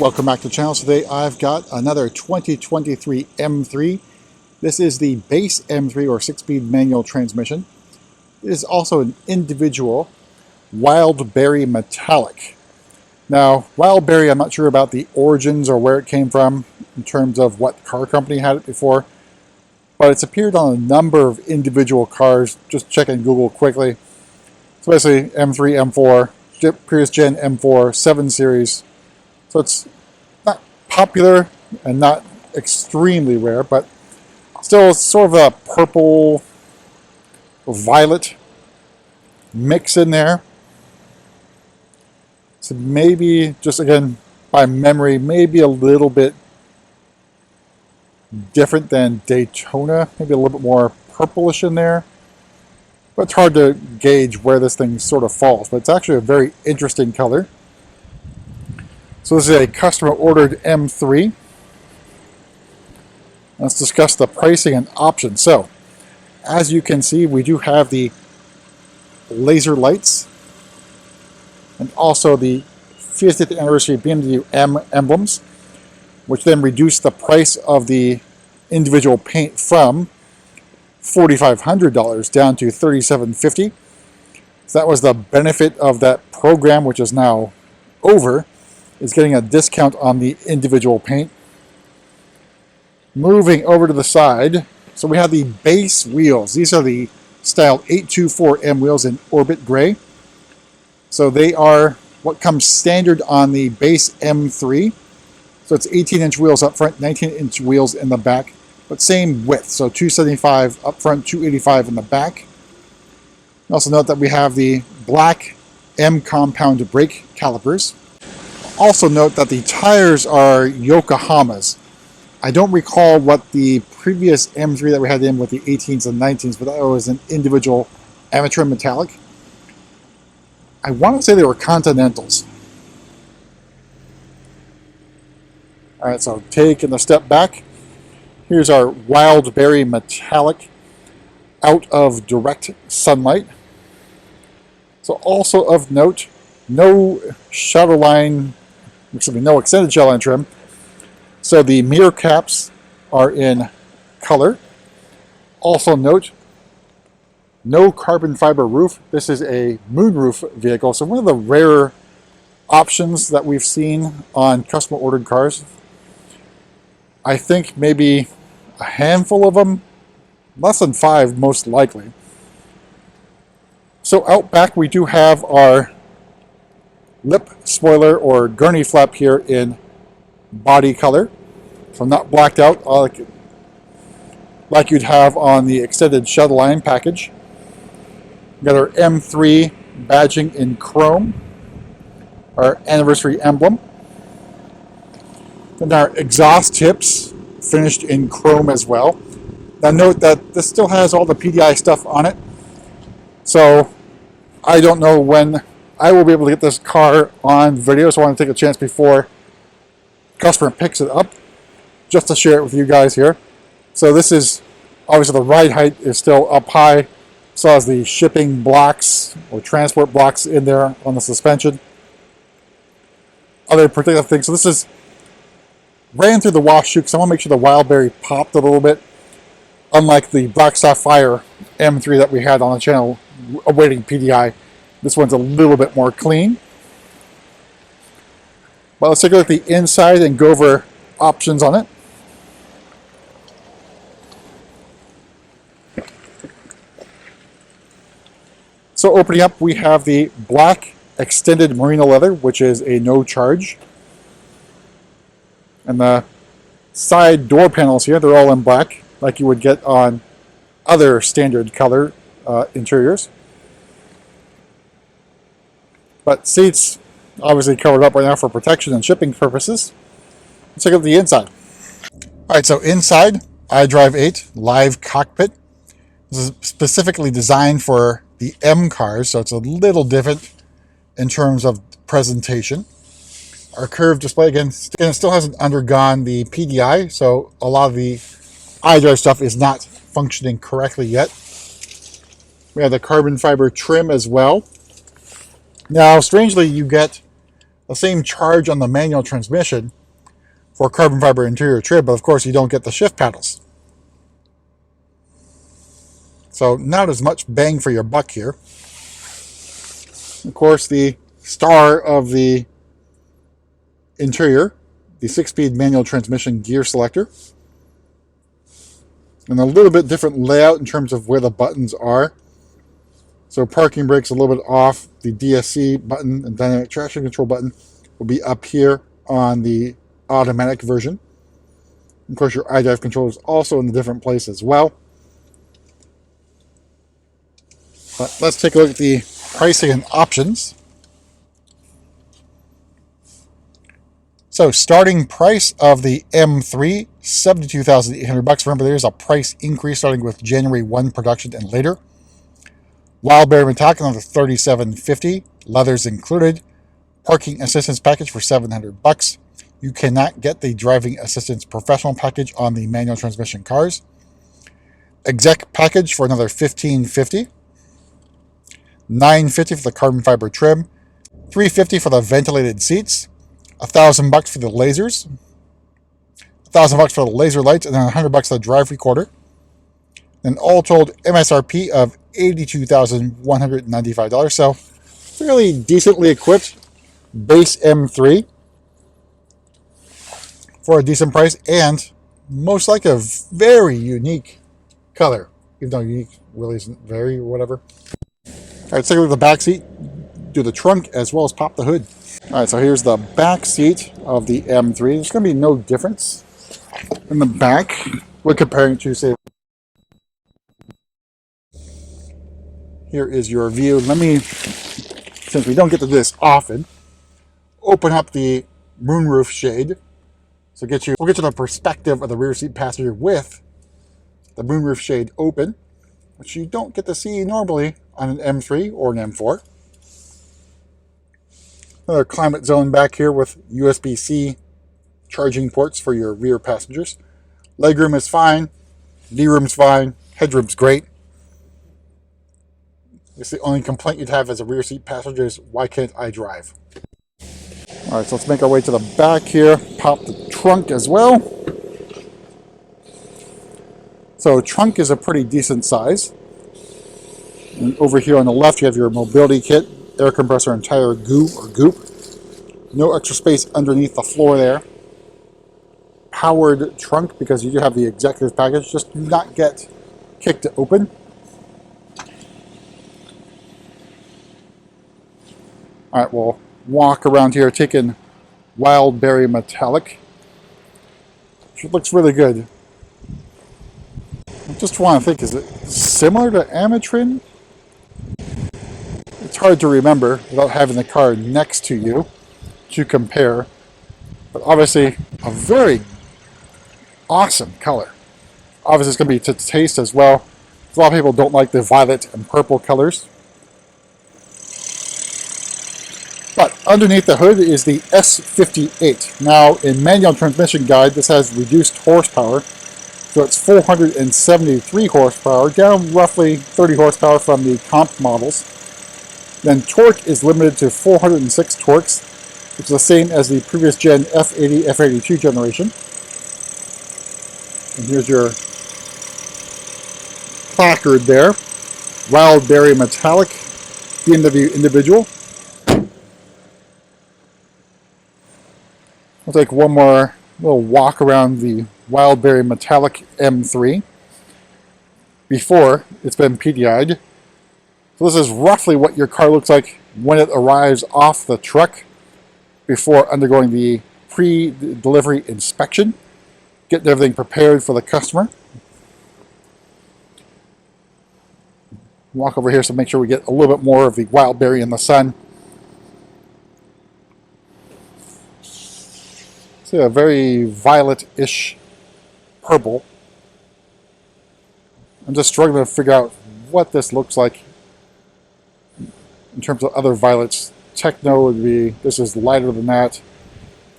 welcome back to the channel. Today I've got another 2023 M3. This is the base M3 or 6-speed manual transmission. It is also an individual Wildberry Metallic. Now, Wildberry, I'm not sure about the origins or where it came from in terms of what car company had it before, but it's appeared on a number of individual cars. Just checking Google quickly. So basically M3, M4, previous gen M4, 7 Series. So it's not popular and not extremely rare, but still sort of a purple violet mix in there. So maybe, just again by memory, maybe a little bit different than Daytona, maybe a little bit more purplish in there. But it's hard to gauge where this thing sort of falls, but it's actually a very interesting color. So this is a customer ordered M3. Let's discuss the pricing and options. So, as you can see, we do have the laser lights and also the 50th anniversary BMW M emblems, which then reduce the price of the individual paint from $4,500 down to $3,750. So that was the benefit of that program, which is now over, is getting a discount on the individual paint. Moving over to the side, so we have the base wheels. These are the style 824M wheels in Orbit Gray. So they are what comes standard on the base M3. So it's 18-inch wheels up front, 19-inch wheels in the back, but same width. So 275 up front, 285 in the back. Also note that we have the black M compound brake calipers. Also note that the tires are Yokohama's. I don't recall what the previous M3 that we had in with the 18s and 19s, but that was an individual amateur metallic. I want to say they were Continentals. Alright, so taking a step back, here's our Wildberry Metallic out of direct sunlight. So also of note, no shadowline, no extended shadowline trim. So the mirror caps are in color. Also note, no carbon fiber roof. This is a moonroof vehicle, so one of the rarer options that we've seen on customer ordered cars. I think maybe a handful of them, less than 5 most likely. So out back we do have our lip spoiler or gurney flap here in body color, so not blacked out like you'd have on the extended shadowline package. We got our M3 badging in chrome, our anniversary emblem. And our exhaust tips finished in chrome as well. Now note that this still has all the PDI stuff on it, so I don't know when I will be able to get this car on video, so I want to take a chance before customer picks it up, just to share it with you guys here. So this is, obviously the ride height is still up high, so as the shipping blocks or transport blocks in there on the suspension. Other particular things, so this is ran through the wash chute, because I want to make sure the Wildberry popped a little bit, unlike the Black Sapphire M3 that we had on the channel awaiting PDI. This one's a little bit more clean. But let's take a look at the inside and go over options on it. So opening up, we have the black extended merino leather, which is a no charge. And the side door panels here, they're all in black, like you would get on other standard color interiors. But seats obviously covered up right now for protection and shipping purposes. Let's take a look at the inside. Alright, so inside, iDrive 8 live cockpit. This is specifically designed for the M cars, so it's a little different in terms of presentation. Our curved display, again, still hasn't undergone the PDI, so a lot of the iDrive stuff is not functioning correctly yet. We have the carbon fiber trim as well. Now, strangely, you get the same charge on the manual transmission for carbon fiber interior trim, but of course you don't get the shift paddles. So not as much bang for your buck here. Of course, the star of the interior, the 6-speed manual transmission gear selector. And a little bit different layout in terms of where the buttons are. So parking brake's a little bit off. The DSC button and dynamic traction control button will be up here on the automatic version. Of course, your iDrive control is also in a different place as well. But let's take a look at the pricing and options. So starting price of the M3, $72,800. Remember, there's a price increase starting with January 1 production and later. Wildberry Metallic, another $37.50. Leathers included. Parking assistance package for $700. You cannot get the driving assistance professional package on the manual transmission cars. Exec package for another $15.50. $950 for the carbon fiber trim. $350 for the ventilated seats. $1,000 for the lasers, $1,000 for the laser lights, and then $100 for the drive recorder. And all told, MSRP of $82,195. So fairly decently equipped base M3 for a decent price, and most like a very unique color, even though unique really isn't very or whatever. All right, let's take a look at the back seat, do the trunk, as well as pop the hood. All right, so here's the back seat of the M3. There's going to be no difference in the back when comparing to, say, here is your view. Let me, since we don't get to this often, open up the moonroof shade. So we'll get you the perspective of the rear seat passenger with the moonroof shade open, which you don't get to see normally on an M3 or an M4. Another climate zone back here with USB-C charging ports for your rear passengers. Legroom is fine. Knee-room's fine. Headroom's great. It's the only complaint you'd have as a rear seat passenger is, why can't I drive? All right, so let's make our way to the back here. Pop the trunk as well. So trunk is a pretty decent size. And over here on the left, you have your mobility kit. Air compressor and tire goop. No extra space underneath the floor there. Powered trunk, because you do have the executive package, just do not get kicked to open. All right, we'll walk around here taking Wildberry Metallic, which looks really good. I just want to think, is it similar to Amatrin? It's hard to remember without having the car next to you to compare, but obviously a very awesome color. Obviously it's going to be to taste as well. A lot of people don't like the violet and purple colors. But underneath the hood is the S58. Now in manual transmission guide, this has reduced horsepower, so it's 473 horsepower, down roughly 30 horsepower from the comp models. Then torque is limited to 406 torques, which is the same as the previous gen F80, F82 generation. And here's your placard there. Wildberry Metallic, BMW individual. I'll take one more little walk around the Wildberry Metallic M3 before it's been PDI'd. So this is roughly what your car looks like when it arrives off the truck before undergoing the pre-delivery inspection, getting everything prepared for the customer. Walk over here so make sure we get a little bit more of the Wildberry in the sun. See, a very violet-ish purple. I'm just struggling to figure out what this looks like in terms of other violets. Techno would be, this is lighter than that.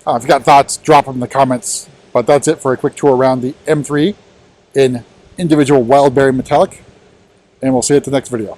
If you got thoughts, drop them in the comments. But that's it for a quick tour around the M3 in individual Wildberry Metallic. And we'll see you at the next video.